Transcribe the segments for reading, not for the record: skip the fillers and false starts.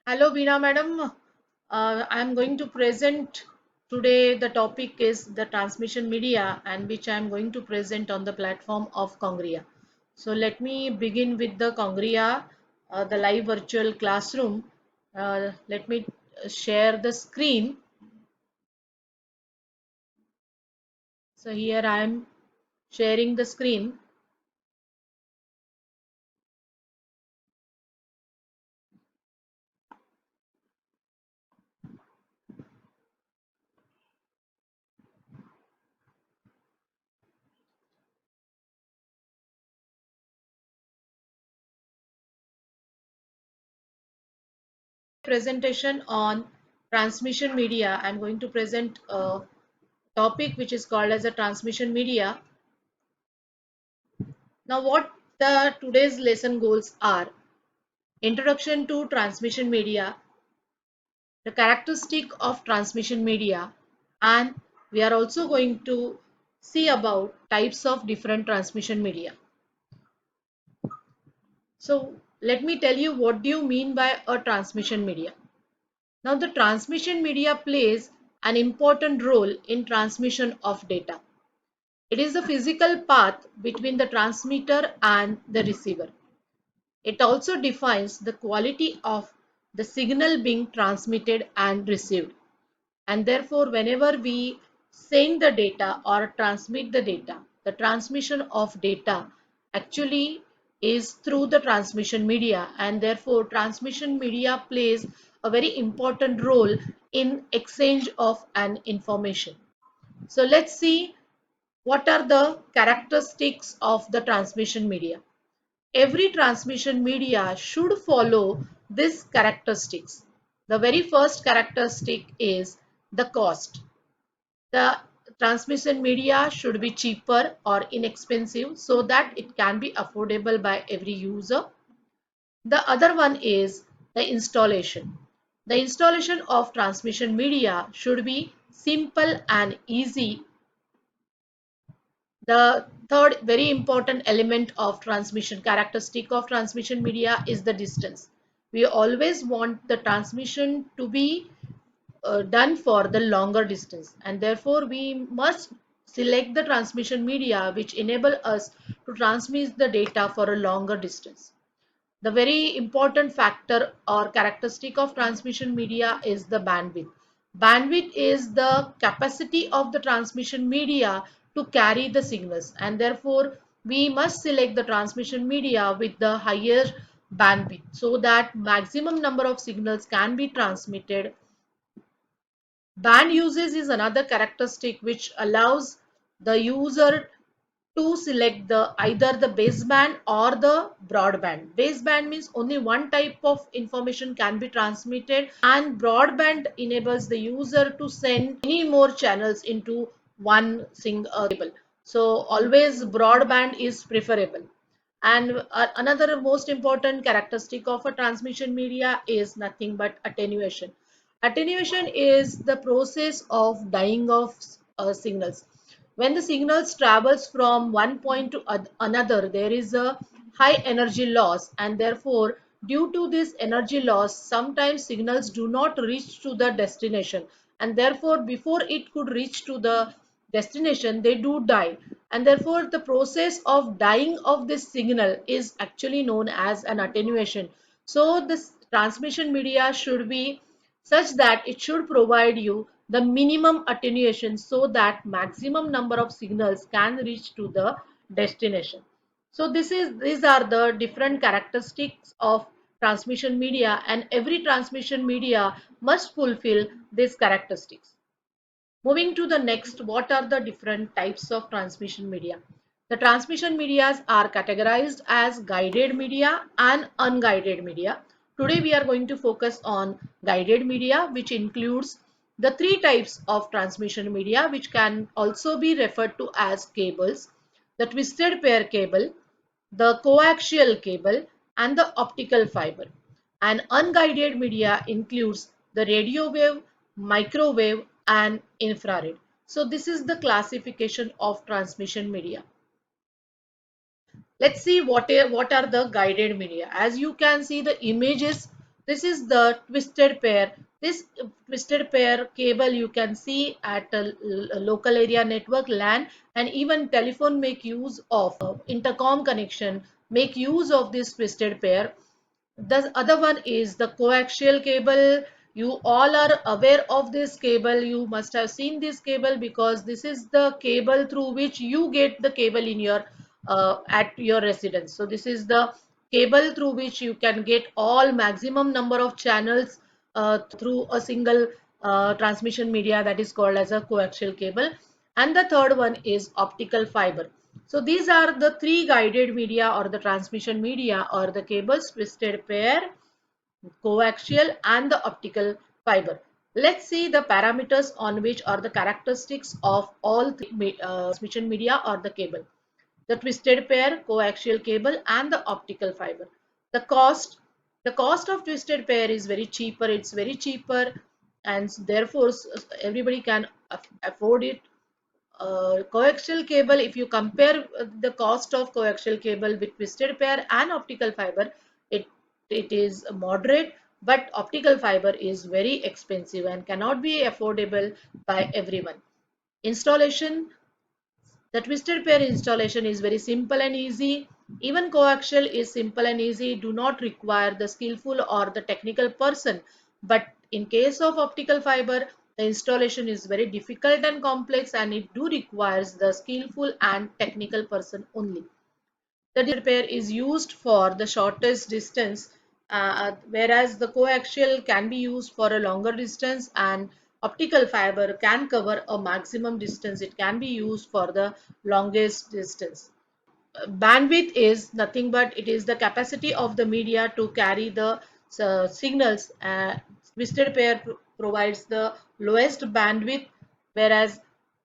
Hello, Veena madam. I am going to present today. The topic is the transmission media, and which I am going to present on the platform of Congria. So let me begin with the Congria, the live virtual classroom. Let me share the screen. So here I am sharing the screen. Presentation on transmission media. I'm going to present a topic which is called as a transmission media. Now, what the today's lesson goals are: introduction to transmission media, the characteristic of transmission media, and we are also going to see about types of different transmission media. So, let me tell you what do you mean by a transmission media. Now, the transmission media plays an important role in transmission of data. It is the physical path between the transmitter and the receiver. It also defines the quality of the signal being transmitted and received. And therefore, whenever we send the data or transmit the data, the transmission of data actually is through the transmission media, and therefore transmission media plays a very important role in exchange of an information. So let's see what are the characteristics of the transmission media. Every transmission media should follow these characteristics. The very first characteristic is the cost. The transmission media should be cheaper or inexpensive so that it can be affordable by every user. The other one is the installation. The installation of transmission media should be simple and easy. The third very important element of transmission, characteristic of transmission media, is the distance. We always want the transmission to be done for the longer distance, and therefore we must select the transmission media which enable us to transmit the data for a longer distance. The very important factor or characteristic of transmission media is the bandwidth. Bandwidth is the capacity of the transmission media to carry the signals, and therefore we must select the transmission media with the higher bandwidth so that maximum number of signals can be transmitted. Band usage is another characteristic which allows the user to select the either the baseband or the broadband. Baseband means only one type of information can be transmitted, and broadband enables the user to send many more channels into one single cable. So always broadband is preferable. And another most important characteristic of a transmission media is nothing but attenuation. Attenuation is the process of dying of signals. When the signals travels from one point to another, there is a high energy loss, and therefore due to this energy loss, sometimes signals do not reach to the destination, and therefore before it could reach to the destination, they do die, and therefore the process of dying of this signal is actually known as an attenuation. So this transmission media should be such that it should provide you the minimum attenuation so that maximum number of signals can reach to the destination. So these are the different characteristics of transmission media, and every transmission media must fulfill these characteristics. Moving to the next, what are the different types of transmission media? The transmission medias are categorized as guided media and unguided media. Today we are going to focus on guided media, which includes the three types of transmission media, which can also be referred to as cables: the twisted pair cable, the coaxial cable, and the optical fiber. And unguided media includes the radio wave, microwave, and infrared. So this is the classification of transmission media. Let's see what are the guided media. As you can see the images, This is the twisted pair. This twisted pair cable you can see at a local area network LAN, and even telephone make use of intercom connection, make use of this twisted pair. The other one is the coaxial cable. You all are aware of this cable. You must have seen this cable because this is the cable through which you get the cable in your at your residence. So this is the cable through which you can get all maximum number of channels through a single transmission media, that is called as a coaxial cable. And the third one is optical fiber. So these are the three guided media or the transmission media or the cables: twisted pair, coaxial, and the optical fiber. Let's see the parameters on which are the characteristics of all three transmission media or the cable: the twisted pair, coaxial cable, and the optical fiber. The cost, the cost of twisted pair is very cheaper. It's very cheaper, and therefore everybody can afford it. Coaxial cable, if you compare the cost of coaxial cable with twisted pair and optical fiber, it it is moderate, but optical fiber is very expensive and cannot be affordable by everyone. Installation: the twisted pair installation is very simple and easy. Even coaxial is simple and easy, do not require the skillful or the technical person. But in case of optical fiber, the installation is very difficult and complex, and it do requires the skillful and technical person only. The twisted pair is used for the shortest distance, whereas the coaxial can be used for a longer distance, and optical fiber can cover a maximum distance. It can be used for the longest distance. Bandwidth is nothing but it is the capacity of the media to carry the signals. Twisted pair provides the lowest bandwidth, whereas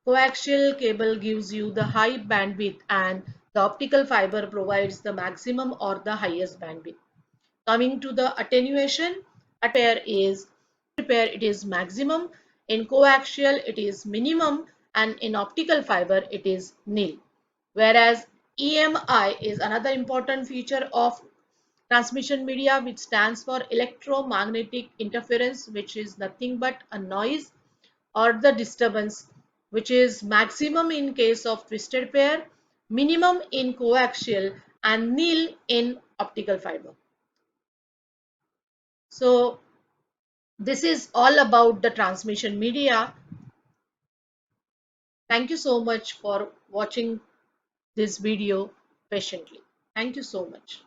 coaxial cable gives you the high bandwidth, and the optical fiber provides the maximum or the highest bandwidth. Coming to the attenuation, pair it is maximum, in coaxial it is minimum, and in optical fiber it is nil. Whereas EMI is another important feature of transmission media, which stands for electromagnetic interference, which is nothing but a noise or the disturbance, which is maximum in case of twisted pair, minimum in coaxial, and nil in optical fiber. So this is all about the transmission media. Thank you so much for watching this video patiently. Thank you so much.